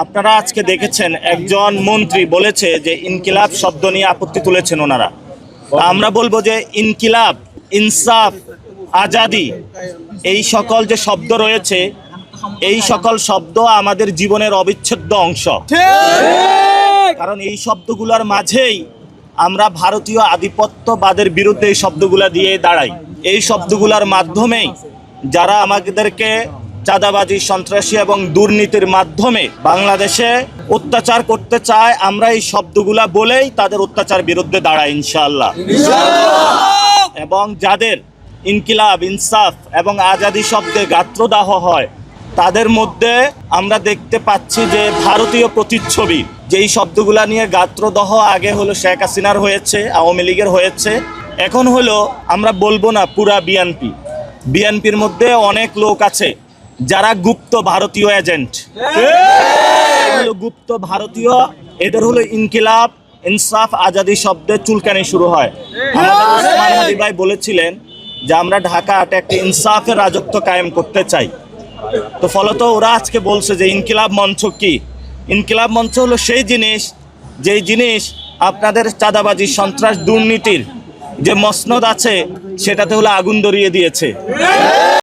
আপনারা আজকে দেখেছেন একজন মন্ত্রী বলেছে যে ইনকিলাব শব্দ নিয়ে আপত্তি তুলেছেন ওনারা। আমরা বলবো যে ইনকিলাব, ইনসাফ, আজাদি এই সকল যে শব্দ রয়েছে, এই সকল শব্দ আমাদের জীবনের অবিচ্ছেদ্য অংশ। কারণ এই শব্দগুলোর মাঝেই আমরা ভারতীয় আধিপত্যবাদের বিরুদ্ধে এই শব্দগুলা দিয়ে দাঁড়াই। এই শব্দগুলোর মাধ্যমেই যারা আমাদেরকে চাঁদাবাজি, সন্ত্রাসী এবং দুর্নীতির মাধ্যমে বাংলাদেশে অত্যাচার করতে চায়, আমরা এই শব্দগুলা বলেই তাদের অত্যাচার বিরুদ্ধে দাঁড়াই ইনশাআল্লাহ। এবং যাদের ইনকিলাব, ইনসাফ এবং আজাদি শব্দে গাত্রদাহ হয়, তাদের মধ্যে আমরা দেখতে পাচ্ছি যে ভারতীয় প্রতিচ্ছবি। যেই শব্দগুলা নিয়ে গাত্রদাহ আগে হলো শেখ হাসিনার হয়েছে, আওয়ামী লীগের হয়েছে, এখন হলো আমরা বলবো না পুরা বিএনপির মধ্যে অনেক লোক আছে যারা গুপ্ত ভারতীয় এজেন্ট, গুপ্ত ভারতীয়। এদের হলো ইনকিলাব, ইনসাফ, আজাদি শব্দে চুলকানি শুরু হয়। আমাদের ওসমান হাদি ভাই বলেছিলেন যে আমরা ঢাকা একটা ইনসাফের রাজত্ব কায়েম করতে চাই। তো ফলত ওরা আজকে বলছে যে ইনকিলাব মঞ্চ কি? ইনকিলাব মঞ্চ হলো সেই জিনিস, যেই জিনিস আপনাদের চাঁদাবাজি, সন্ত্রাস, দুর্নীতির যে মসনদ আছে সেটাতে হলো আগুন ধরিয়ে দিয়েছে।